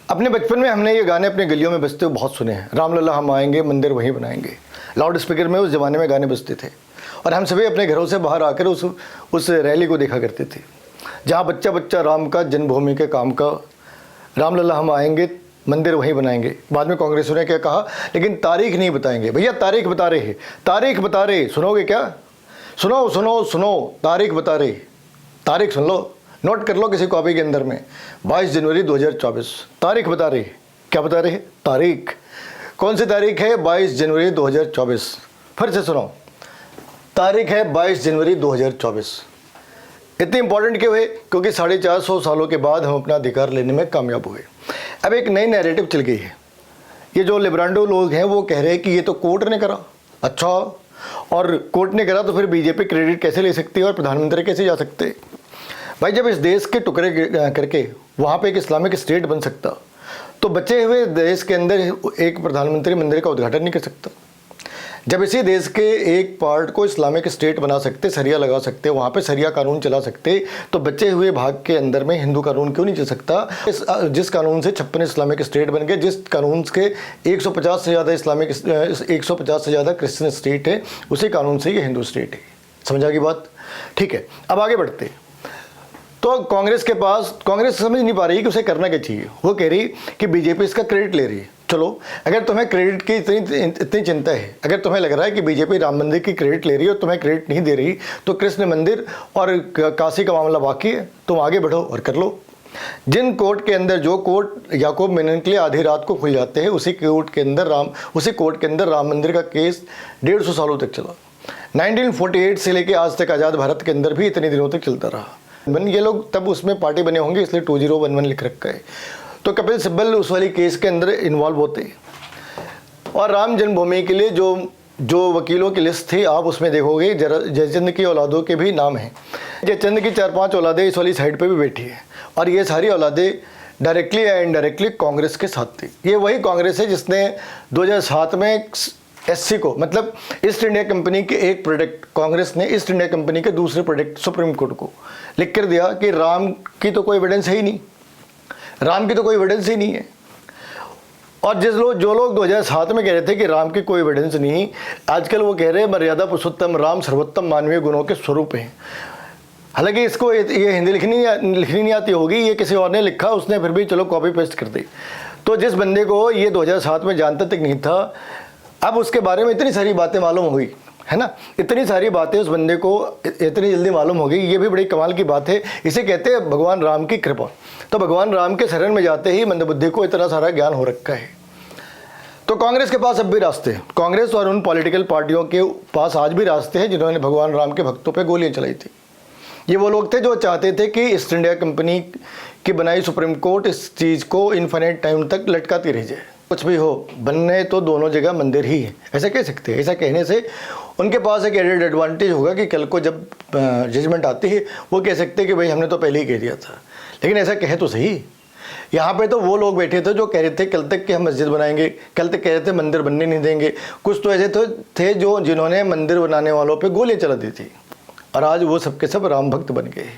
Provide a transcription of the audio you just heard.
अपने बचपन में हमने ये गाने अपने गलियों में बजते हुए बहुत सुने हैं। राम लल्ला हम आएंगे, मंदिर वहीं बनाएंगे। लाउड स्पीकर में उस ज़माने में गाने बजते थे और हम सभी अपने घरों से बाहर आकर उस रैली को देखा करते थे, जहाँ बच्चा बच्चा राम का, जन्मभूमि के काम का, राम लल्ला हम आएंगे, मंदिर वहीं बनाएंगे। बाद में कांग्रेसियों ने क्या कहा, लेकिन तारीख नहीं बताएंगे। भैया तारीख बता रहे हैं, तारीख बता रहे, सुनोगे क्या? सुनो सुनो सुनो, तारीख बता रहे, तारीख सुन लो, नोट कर लो किसी कॉपी के अंदर में। 22 जनवरी 2024 तारीख बता रही। क्या बता रही है? तारीख। कौन सी तारीख है? 22 जनवरी 2024। फिर से सुनो, तारीख है 22 जनवरी 2024। इतनी इंपॉर्टेंट क्यों है? क्योंकि 450 सालों के बाद हम अपना अधिकार लेने में कामयाब हुए। अब एक नई नैरेटिव चल गई है। ये जो लिबरांडो लोग हैं वो कह रहे हैं कि ये तो कोर्ट ने करा। अच्छा, और कोर्ट ने करा तो फिर बीजेपी क्रेडिट कैसे ले सकती है और प्रधानमंत्री कैसे जा सकते? भाई, जब इस देश के टुकड़े करके वहाँ पे एक इस्लामिक स्टेट बन सकता, तो बचे हुए देश के अंदर एक प्रधानमंत्री मंदिर का उद्घाटन नहीं कर सकता। जब इसी देश के एक पार्ट को इस्लामिक स्टेट बना सकते, सरिया लगा सकते, वहाँ पे सरिया कानून चला सकते, तो बचे हुए भाग के अंदर में हिंदू कानून क्यों नहीं चल सकता? जिस कानून से 56 इस्लामिक स्टेट बन गए, जिस कानून के 150 से ज़्यादा 150 से ज़्यादा क्रिश्चियन स्टेट है, उसी कानून से ये हिंदू स्टेट है। समझा की बात? ठीक है, अब आगे बढ़ते। तो कांग्रेस के पास, कांग्रेस समझ नहीं पा रही कि उसे करना क्या चाहिए। वो कह रही कि बीजेपी इसका क्रेडिट ले रही है। चलो, अगर तुम्हें क्रेडिट की इतनी चिंता है, अगर तुम्हें लग रहा है कि बीजेपी राम मंदिर की क्रेडिट ले रही है और तुम्हें क्रेडिट नहीं दे रही, तो कृष्ण मंदिर और काशी का मामला बाकी है, तुम आगे बढ़ो और कर लो। जिन कोर्ट के अंदर, जो कोर्ट याकूब मेनन के लिए आधी रात को खुल जाते हैं, उसी कोर्ट के अंदर राम मंदिर का केस 150 सालों तक चला। 1948 से लेकर आज तक आज़ाद भारत के अंदर भी इतने दिनों तक चलता रहा। ये लोग तब उसमें पार्टी बने होंगे, इसलिए 2011 लिख रखा है। तो कपिल सिब्बल उस वाली केस के अंदर इन्वॉल्व होते। और राम जन्मभूमि के लिए जो वकीलों की लिस्ट थी, आप उसमें देखोगे जयचंद की औलादों के भी नाम हैं। जयचंद की 4-5 औलादें इस वाली साइड पे भी बैठी हैं, और ये सारी औलादें डायरेक्टली या इनडायरेक्टली कांग्रेस के साथ थी। ये वही कांग्रेस है जिसने 2007 में SC को, मतलब ईस्ट इंडिया कंपनी के एक प्रोडक्ट, कांग्रेस ने ईस्ट इंडिया कंपनी के दूसरे प्रोडक्ट सुप्रीम कोर्ट को लिख कर दिया कि राम की तो कोई एविडेंस है ही नहीं, राम की तो कोई एविडेंस ही नहीं है। और जो लोग 2007 में कह रहे थे कि राम की कोई एविडेंस नहीं, आजकल वो कह रहे हैं मर्यादा पुरुषोत्तम राम सर्वोत्तम मानवीय गुणों के स्वरूप हैं। हालांकि इसको ये हिंदी लिखनी नहीं आती होगी, ये किसी और ने लिखा, उसने फिर भी चलो कॉपी पेस्ट कर दी। तो जिस बंदे को ये 2007 में जानता तक नहीं था, अब उसके बारे में इतनी सारी बातें मालूम हुई है ना, इतनी सारी बातें उस बंदे को इतनी जल्दी मालूम हो गई, ये भी बड़ी कमाल की बात है। इसे कहते हैं भगवान राम की कृपा। तो भगवान राम के शरण में जाते ही मंदबुद्धि को इतना सारा ज्ञान हो रखा है। तो कांग्रेस के पास अब भी रास्ते हैं, कांग्रेस और उन पॉलिटिकल पार्टियों के पास आज भी रास्ते हैं जिन्होंने भगवान राम के भक्तों पर गोलियाँ चलाई थी। ये वो लोग थे जो चाहते थे कि ईस्ट इंडिया कंपनी की बनाई सुप्रीम कोर्ट इस चीज़ को इन्फिनिट टाइम तक लटकाती रह जाए। कुछ भी हो, बनने तो दोनों जगह मंदिर ही है, ऐसा कह सकते हैं। ऐसा कहने से उनके पास एक एडेड एडवांटेज होगा कि कल को जब जजमेंट आती है वो कह सकते हैं कि भाई हमने तो पहले ही कह दिया था। लेकिन ऐसा कहे तो सही, यहाँ पे तो वो लोग बैठे थे जो कह रहे थे कल तक कि हम मस्जिद बनाएंगे, कल तक कह रहे थे मंदिर बनने नहीं देंगे। कुछ तो ऐसे थे जिन्होंने मंदिर बनाने वालों पर गोलियाँ चला दी थी, और आज वो सबके सब राम भक्त बन गए।